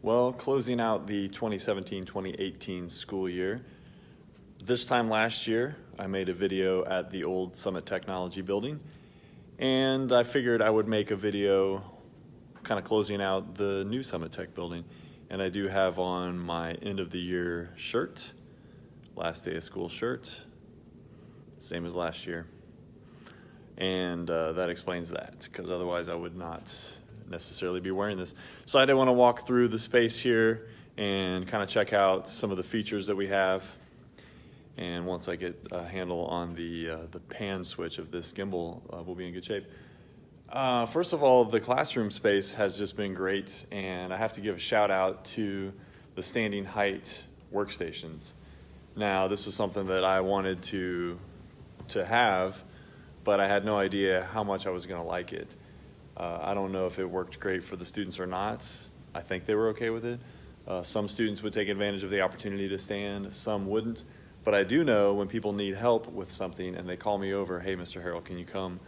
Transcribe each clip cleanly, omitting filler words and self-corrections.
Well, closing out the 2017-2018 school year, this time last year, I made a video at the old Summit Technology building, and I figured I would make a video kind of closing out the new Summit Tech building. And I do have on my end of the year shirt, last day of school shirt, same as last year. And that explains that, because otherwise I would not necessarily be wearing this. So I did want to walk through the space here and kind of check out some of the features that we have. And once I get a handle on the pan switch of this gimbal, we'll be in good shape. First of all, the classroom space has just been great, and I have to give a shout out to the standing height workstations. Now, this was something that I wanted to have, but I had no idea how much I was going to like it. I don't know if it worked great for the students or not. I think they were okay with it. Some students would take advantage of the opportunity to stand, some wouldn't. But I do know when people need help with something and they call me over, hey, Mr. Harrell, can you come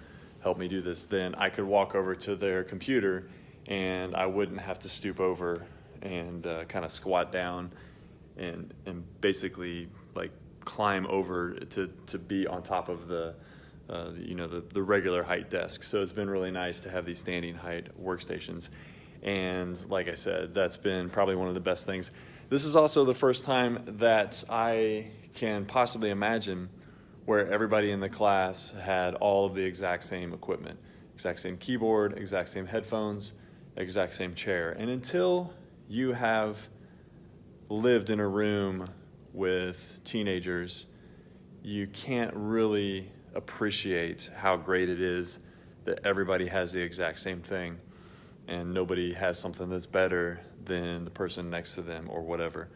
help me do this? Then I could walk over to their computer and I wouldn't have to stoop over and kind of squat down and basically like climb over to be on top of the regular height desk. So it's been really nice to have these standing height workstations. And like I said, that's been probably one of the best things. This is also the first time that I can possibly imagine where everybody in the class had all of the exact same equipment, exact same keyboard, exact same headphones, exact same chair. And until you have lived in a room with teenagers, you can't really appreciate how great it is that everybody has the exact same thing and nobody has something that's better than the person next to them or whatever.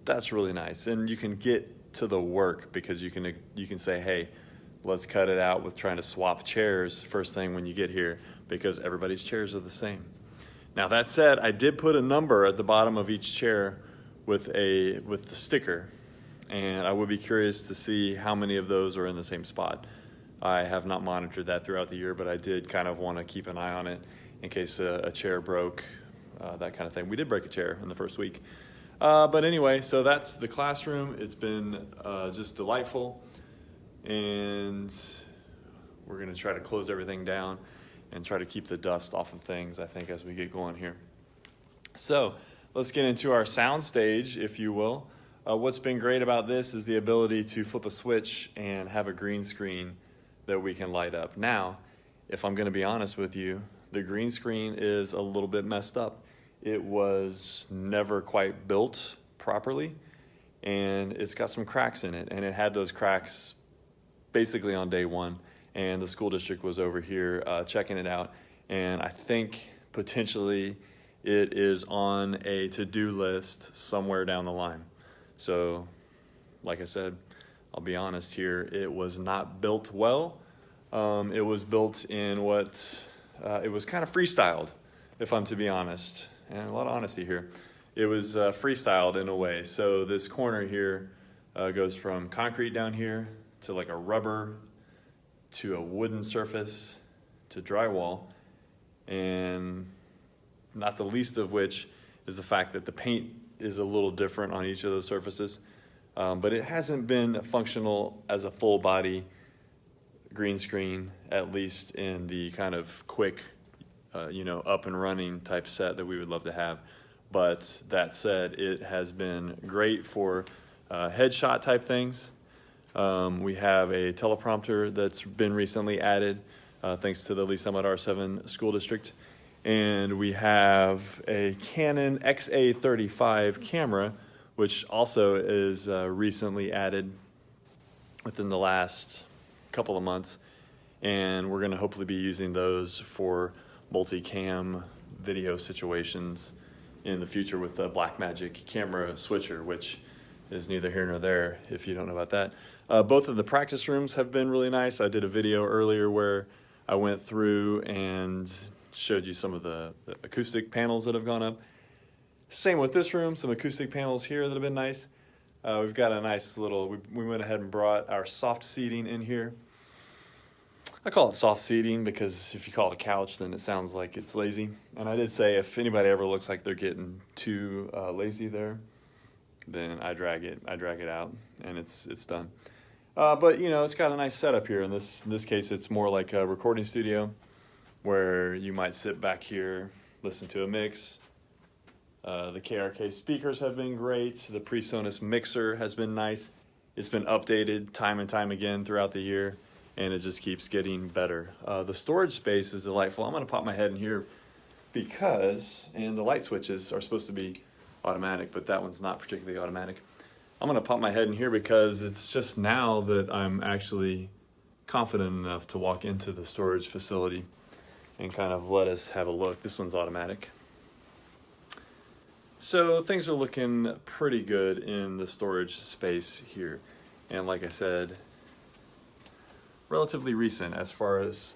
That's really nice, and you can get to the work because you can say, hey, let's cut it out with trying to swap chairs first thing when you get here because everybody's chairs are the same. Now that said, I did put a number at the bottom of each chair with the sticker, and I would be curious to see how many of those are in the same spot. I have not monitored that throughout the year, but I did kind of want to keep an eye on it in case a chair broke, that kind of thing. We did break a chair in the first week. But anyway, so that's the classroom. It's been just delightful, and we're going to try to close everything down and try to keep the dust off of things, I think, as we get going here. So let's get into our sound stage, if you will. What's been great about this is the ability to flip a switch and have a green screen that we can light up. Now, if I'm going to be honest with you, the green screen is a little bit messed up. It was never quite built properly, and it's got some cracks in it, and it had those cracks basically on day one, and the school district was over here checking it out, and I think potentially it is on a to-do list somewhere down the line. So, like I said, I'll be honest here, it was not built well. It was built in it was kind of freestyled, if I'm to be honest, and a lot of honesty here. It was freestyled in a way. So this corner here goes from concrete down here to like a rubber to a wooden surface to drywall, and not the least of which is the fact that the paint is a little different on each of those surfaces, but it hasn't been functional as a full body green screen, at least in the kind of quick, up and running type set that we would love to have. But that said, it has been great for headshot type things. We have a teleprompter that's been recently added thanks to the Lee Summit R7 School District. And we have a Canon XA35 camera, which also is recently added within the last couple of months. And we're going to hopefully be using those for multicam video situations in the future with the Blackmagic camera switcher, which is neither here nor there if you don't know about that. Both of the practice rooms have been really nice. I did a video earlier where I went through and showed you some of the acoustic panels that have gone up. Same with this room, some acoustic panels here that have been nice. We've got a nice little, we went ahead and brought our soft seating in here. I call it soft seating because if you call it a couch, then it sounds like it's lazy. And I did say if anybody ever looks like they're getting too lazy there, then I drag it out, and it's done. But you know, it's got a nice setup here. In this case, it's more like a recording studio, where you might sit back here, listen to a mix. The KRK speakers have been great. The PreSonus mixer has been nice. It's been updated time and time again throughout the year, and it just keeps getting better. The storage space is delightful. I'm going to pop my head in here and the light switches are supposed to be automatic, but that one's not particularly automatic. I'm going to pop my head in here because it's just now that I'm actually confident enough to walk into the storage facility and kind of let us have a look. This one's automatic. So things are looking pretty good in the storage space here. And like I said, relatively recent as far as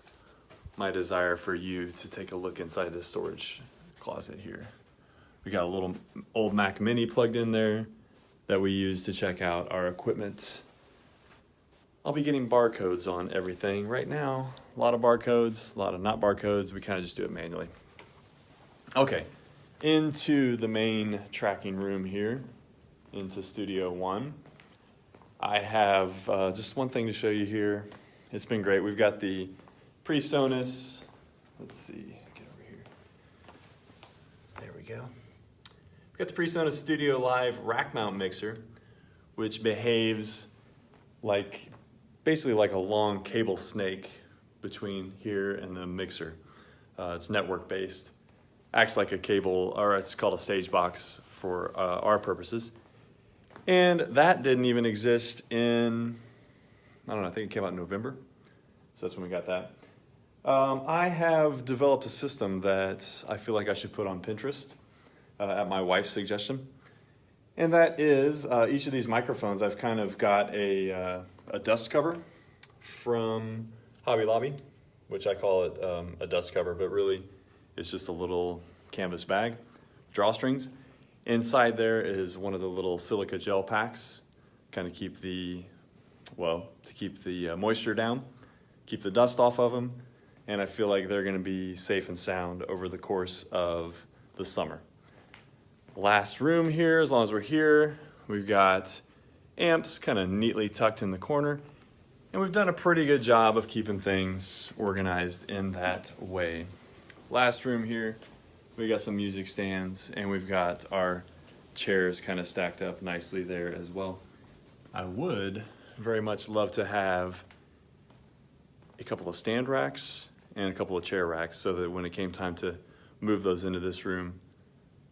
my desire for you to take a look inside this storage closet here. We got a little old Mac Mini plugged in there that we use to check out our equipment. I'll be getting barcodes on everything. Right now, a lot of barcodes, a lot of not barcodes. We kind of just do it manually. Okay, into the main tracking room here, into Studio One. I have just one thing to show you here. It's been great. We've got the PreSonus, let's see, get over here. There we go. We've got the PreSonus Studio Live rack mount mixer, which behaves like, basically like a long cable snake between here and the mixer. It's network based. Acts like a cable, or it's called a stage box for our purposes. And that didn't even exist in, I don't know, I think it came out in November. So that's when we got that. I have developed a system that I feel like I should put on Pinterest at my wife's suggestion. And that is, each of these microphones, I've kind of got a dust cover from Hobby Lobby, which I call it a dust cover, but really it's just a little canvas bag, drawstrings. Inside there is one of the little silica gel packs, kind of keep the moisture down, keep the dust off of them, and I feel like they're going to be safe and sound over the course of the summer. Last room here, as long as we're here, we've got amps kind of neatly tucked in the corner, and we've done a pretty good job of keeping things organized in that way. Last room here, we got some music stands, and we've got our chairs kind of stacked up nicely there as well. I would very much love to have a couple of stand racks and a couple of chair racks so that when it came time to move those into this room,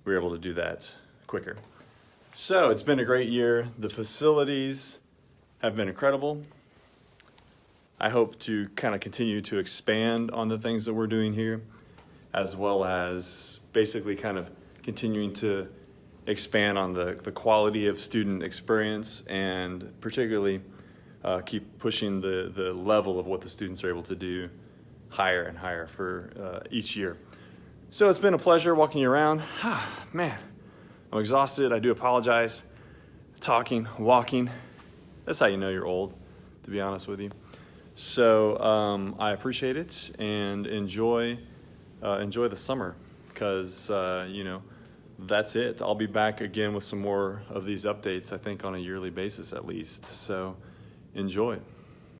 we were able to do that quicker. So it's been a great year. The facilities have been incredible. I hope to kind of continue to expand on the things that we're doing here, as well as basically kind of continuing to expand on the quality of student experience, and particularly keep pushing the level of what the students are able to do higher and higher for each year. So it's been a pleasure walking you around. Man, I'm exhausted. I do apologize. Talking, walking, that's how you know you're old, to be honest with you. So I appreciate it, and enjoy the summer, because you know, that's it. I'll be back again with some more of these updates, I think on a yearly basis at least. So enjoy.